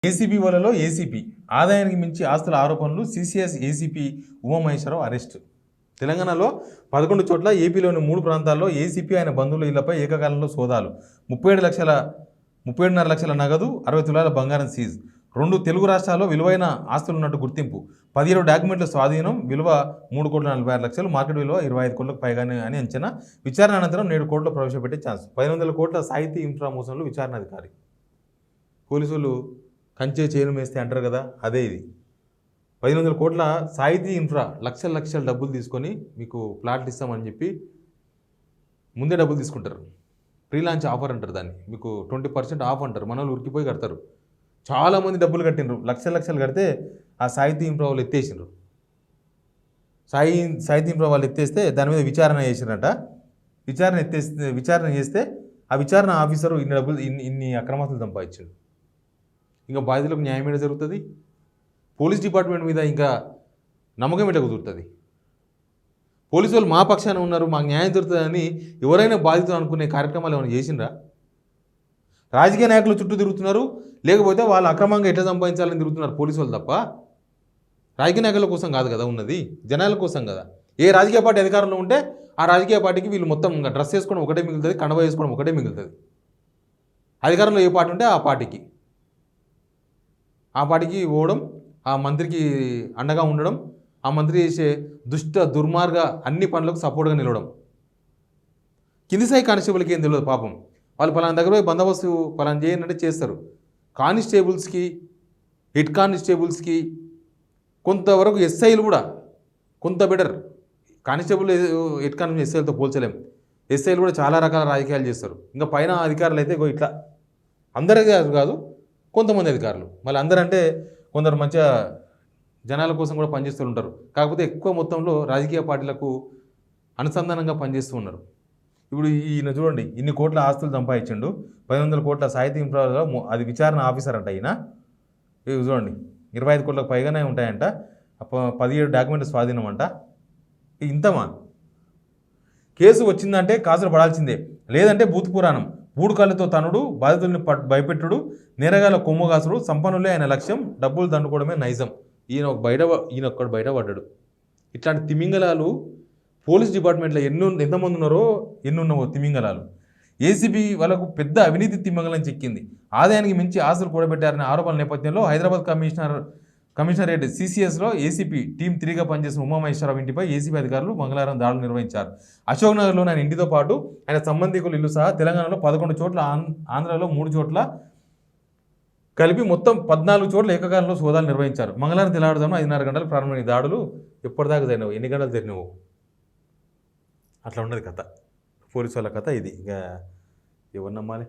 ACB వలలో ACP ఆదాయానికి మించి ఆస్తుల ఆరోపణలు సిసిఎస్ ఏసీపీ ఉమామహేశ్వరరావు అరెస్టు. తెలంగాణలో 11 చోట్ల ఏపీలోని 3 ప్రాంతాల్లో ఏసీపీ ఆయన బంధువుల ఇళ్లపై ఏకకాలంలో సోదాలు. 37.5 లక్షల నగదు, 60 తులాల బంగారం సీజ్. 2 తెలుగు రాష్ట్రాల్లో విలువైన ఆస్తులున్నట్టు గుర్తింపు. 17 డాక్యుమెంట్ల స్వాధీనం. విలువ 3,46,00,000, మార్కెట్ విలువ 25 కోట్లకు పైగానే అని అంచనా. విచారణ అనంతరం 7 కోట్లు ప్రవేశపెట్టే ఛాన్స్. 1500 కోట్ల సాహితీ ఇన్ఫ్రా మోసంలో విచారణ అధికారి. పోలీసులు కంచే చేను మేస్తే అంటారు కదా, అదే ఇది. 1500 కోట్ల సాహితీ ఇన్ఫ్రా లక్షల డబ్బులు తీసుకొని మీకు ప్లాట్లు ఇస్తామని చెప్పి ముందే డబ్బులు తీసుకుంటారు. ప్రీ లాంచ్ ఆఫర్ అంటారు దాన్ని. మీకు 20% ఆఫ్ అంటారు. మన వాళ్ళు ఉరికిపోయి కడతారు. చాలామంది డబ్బులు కట్టినరు, లక్షలు కడితే ఆ సాహితీ ఇన్ఫ్రా వాళ్ళు ఎత్తేసినారు. సాహితీ ఇన్ఫ్రా వాళ్ళు ఎత్తేస్తే దాని మీద విచారణ చేసినట్ట. విచారణ చేస్తే ఆ విచారణ ఆఫీసరు ఇన్ని అక్రమాస్తులు సంపాదించాడు. ఇంకా బాధితులకు న్యాయం ఏడ జరుగుతుంది? పోలీస్ డిపార్ట్మెంట్ మీద ఇంకా నమ్మకం ఎట్లా కుదురుతుంది? పోలీసు వాళ్ళు మా పక్షాన ఉన్నారు, మాకు న్యాయం జరుగుతుందని ఎవరైనా బాధితులు అనుకునే కార్యక్రమాలు ఏమైనా చేసిండ్రా? రాజకీయ నాయకులు చుట్టూ తిరుగుతున్నారు, లేకపోతే వాళ్ళు అక్రమంగా ఎట్లా సంపాదించాలని తిరుగుతున్నారు పోలీసు వాళ్ళు తప్ప. రాజకీయ నాయకుల కోసం కాదు కదా ఉన్నది, జనాల కోసం కదా. ఏ రాజకీయ పార్టీ అధికారంలో ఉంటే ఆ రాజకీయ పార్టీకి వీళ్ళు మొత్తం డ్రెస్ వేసుకోవడం ఒకటే మిగులుతుంది, కండవ వేసుకోవడం ఒకటే మిగులుతుంది. అధికారంలో ఏ పార్టీ ఉంటే ఆ పార్టీకి పోవడం, ఆ మంత్రికి అండగా ఉండడం, ఆ మంత్రి చేసే దుర్మార్గ అన్ని పనులకు సపోర్ట్గా నిలవడం. కింది స్థాయి కానిస్టేబుల్కి ఏం తెలియదు పాపం. వాళ్ళు పలానా దగ్గర పోయి బందోబస్తు పలానా చేయండి చేస్తారు. కానిస్టేబుల్స్కి, హెడ్ కానిస్టేబుల్స్కి, కొంతవరకు ఎస్ఐలు కూడా కొంత బెటర్. కానిస్టేబుల్ హెడ్ కానిస్టేబుల్ ఎస్ఐలతో పోల్చలేం. ఎస్ఐలు కూడా చాలా రకాల రాజకీయాలు చేస్తారు. ఇంకా పైన అధికారులు అయితే ఇట్లా అందరి కాదు, కొంతమంది అధికారులు. మళ్ళీ అందరంటే కొందరు మంచిగా జనాల కోసం కూడా పనిచేస్తూ ఉంటారు. కాకపోతే ఎక్కువ మొత్తంలో రాజకీయ పార్టీలకు అనుసంధానంగా పనిచేస్తూ ఉన్నారు. ఇప్పుడు ఈయన చూడండి, ఇన్ని కోట్ల ఆస్తులు సంపాదించిండు. 1500 కోట్ల సాహితీ ఇన్ఫ్రాలో అది విచారణ ఆఫీసర్ అంట ఈయన. ఇవి చూడండి, 25 కోట్లకు పైగానే ఉంటాయంట. 17 డాక్యుమెంట్ స్వాధీనం అంట. ఇంతమా? కేసు వచ్చిందంటే కాసులు పడాల్సిందే, లేదంటే బూత్ పురాణం. 3 కళ్ళతో తనుడు, బాధితుల్ని భయపెట్టుడు, నేరగాల కొమ్ముగాసుడు, సంపన్నులే ఆయన లక్ష్యం, డబ్బులు దండుకోవడమే నైజం. ఈయన ఒక్కడు బయటపడ్డాడు. ఇట్లాంటి తిమింగలాలు పోలీస్ డిపార్ట్మెంట్లో ఎంతమంది ఉన్నారో ఎన్నున్నావో తిమింగలాలు. ఏసీబీ వాళ్ళకు పెద్ద అవినీతి తిమింగలం చిక్కింది. ఆదాయానికి మించి ఆస్తులు కూడబెట్టారనే ఆరోపణల నేపథ్యంలో హైదరాబాద్ కమిషనరేట్ సిసిఎస్లో ఏసీపీ టీం 3గా పనిచేసిన ఉమామహేశ్వరరావు ఇంటిపై ఏసీబీ అధికారులు మంగళవారం దాడులు నిర్వహించారు. అశోక్ నగర్లోని ఆయన ఇంటితో పాటు ఆయన సంబంధికుల ఇల్లు సహా తెలంగాణలో 11 చోట్ల, ఆంధ్రలో 3 చోట్ల కలిపి మొత్తం 14 చోట్ల ఏకకాలంలో సోదాలు నిర్వహించారు. మంగళవారం తెల్లవారుజామున 5:30 గంటలకు ప్రారంభమైన దాడులు ఎప్పటిదాకా జరిగినావు, ఎన్ని గంటలు జరిగినావు? అట్లా ఉన్నది కథ. పోలీసు వాళ్ళ కథ ఇది. ఇంకా ఎవరు నమ్మాలి?